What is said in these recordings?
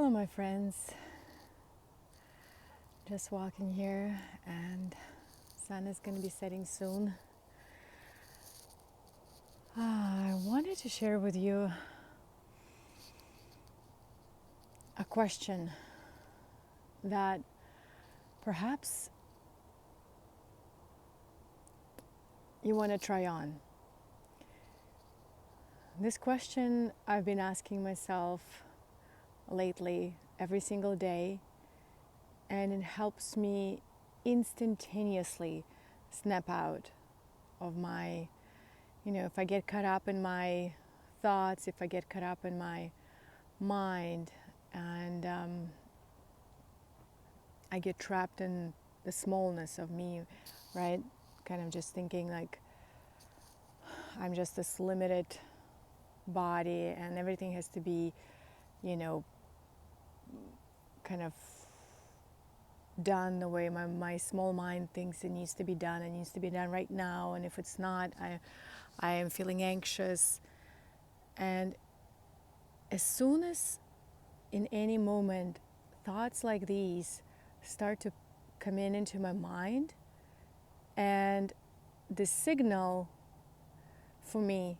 Hello, my friends. Just walking here, and sun is going to be setting soon. I wanted to share with you a question that perhaps you want to try on. This question I've been asking myself lately every single day, and it helps me instantaneously snap out of my, if I get caught up in my thoughts, if I get caught up in my mind, and I get trapped in the smallness of me, right? Kind of just thinking like I'm just this limited body and everything has to be, kind of done the way my small mind thinks it needs to be done. It needs to be done right now, and if it's not, I am feeling anxious. And as soon as in any moment thoughts like these start to come into my mind, and the signal for me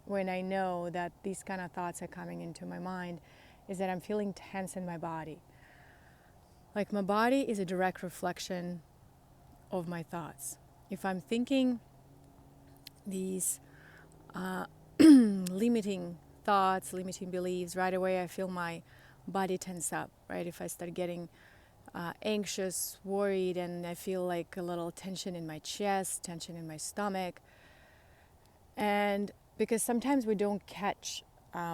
when I know that these kind of thoughts are coming into my mind is that I'm feeling tense in my body. Like my body is a direct reflection of my thoughts. If I'm thinking these limiting thoughts, limiting beliefs, right away I feel my body tense up, right? If I start getting anxious, worried, and I feel like a little tension in my chest, tension in my stomach. And because sometimes we don't catch,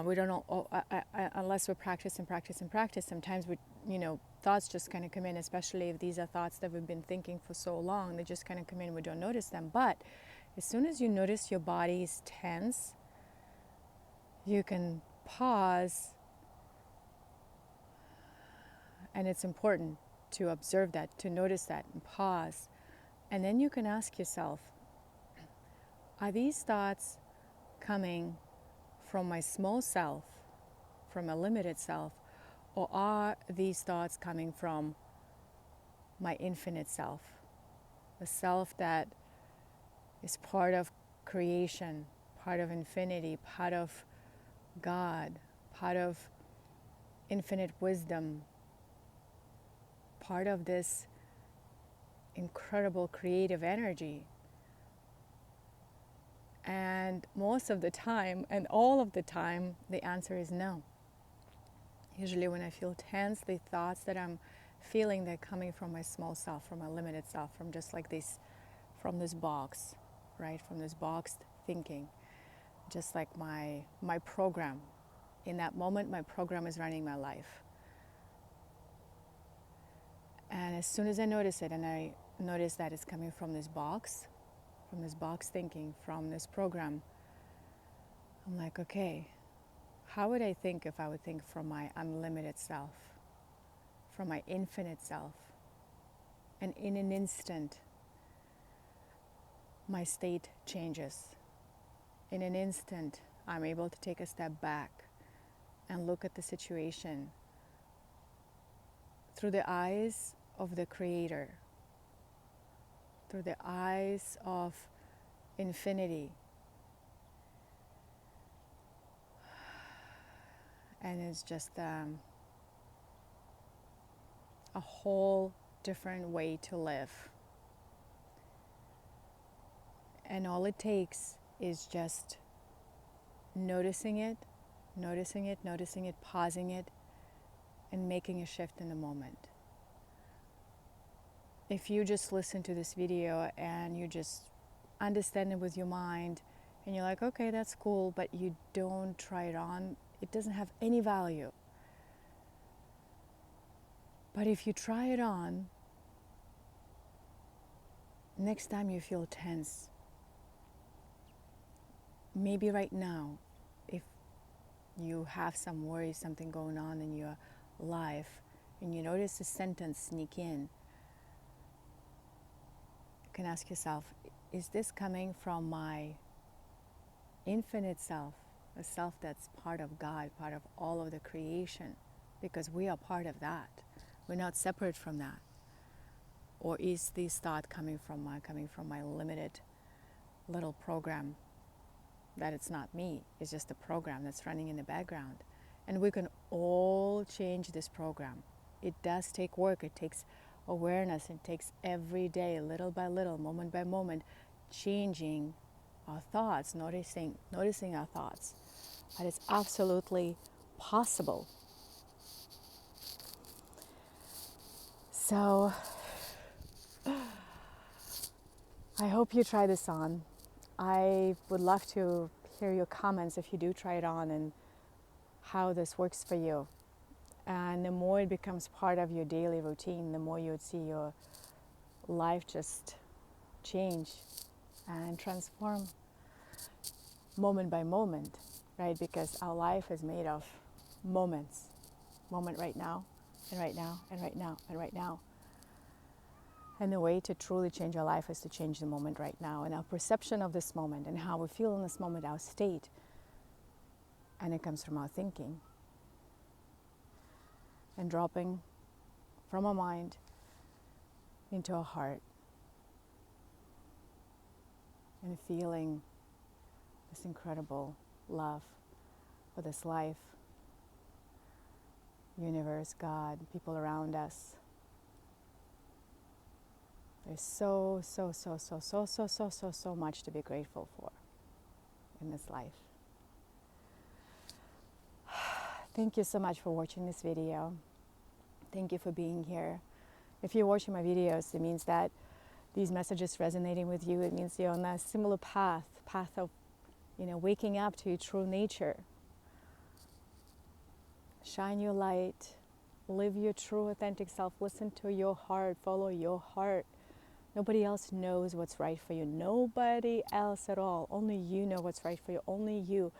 we don't know, unless we practice and practice and practice, sometimes thoughts just kind of come in, especially if these are thoughts that we've been thinking for so long, they just kind of come in, we don't notice them. But as soon as you notice your body is tense, you can pause, and it's important to observe that, to notice that, and pause. And then you can ask yourself, are these thoughts coming from my small self, from a limited self, or are these thoughts coming from my infinite self, the self that is part of creation, part of infinity, part of God, part of infinite wisdom, part of this incredible creative energy? And most of the time, and all of the time, the answer is no. Usually when I feel tense, the thoughts that I'm feeling, they're coming from my small self, from my limited self, from just like this, from this box, right? From this boxed thinking. Just like my program. In that moment, my program is running my life. And as soon as I notice it, and I notice that it's coming from this box thinking, from this program, I'm like, okay, how would I think if I would think from my unlimited self, from my infinite self? And in an instant, my state changes. In an instant, I'm able to take a step back and look at the situation through the eyes of the Creator, through the eyes of infinity. And it's just a whole different way to live. And all it takes is just noticing it, pausing it, and making a shift in the moment. If you just listen to this video and you just understand it with your mind, and you're like, okay, that's cool, but you don't try it on, it doesn't have any value. But if you try it on, next time you feel tense, maybe right now, if you have some worry, something going on in your life, and you notice a sentence sneak in, you can ask yourself, is this coming from my infinite self, a self that's part of God, part of all of the creation, because we are part of that. We're not separate from that. Or is this thought coming from my limited little program that it's not me, it's just a program that's running in the background? And we can all change this program. It does take work, it takes awareness, it takes every day, little by little, moment by moment, changing our thoughts, noticing our thoughts. But it's absolutely possible. So I hope you try this on. I would love to hear your comments if you do try it on and how this works for you. And the more it becomes part of your daily routine, the more you would see your life just change and transform moment by moment, right? Because our life is made of moments. Moment right now, and right now, and right now, and right now. And the way to truly change our life is to change the moment right now and our perception of this moment and how we feel in this moment, our state. And it comes from our thinking. And dropping from our mind into our heart. And feeling this incredible love for this life, universe, God, people around us. There's so much to be grateful for in this life. Thank you so much for watching this video. Thank you for being here. If you're watching my videos, it means that these messages resonating with you. It means you're on a similar path of, waking up to your true nature. Shine your light, live your true authentic self, listen to your heart, follow your heart. Nobody else knows what's right for you. Nobody else at all. Only you know what's right for you, only you.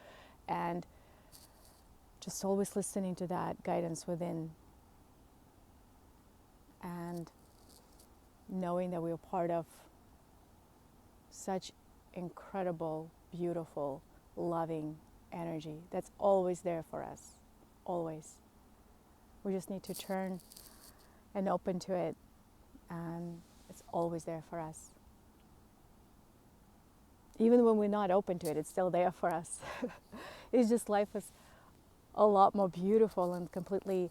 And just always listening to that guidance within. And knowing that we're part of such incredible, beautiful, loving energy that's always there for us. Always. We just need to turn and open to it, and it's always there for us. Even when we're not open to it, it's still there for us. It's just life is a lot more beautiful and completely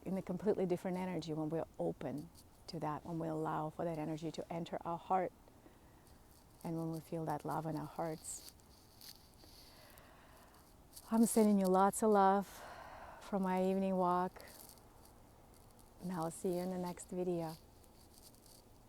in a completely different energy when we're open to that, when we allow for that energy to enter our heart, and when we feel that love in our hearts. I'm sending you lots of love from my evening walk, and I'll see you in the next video.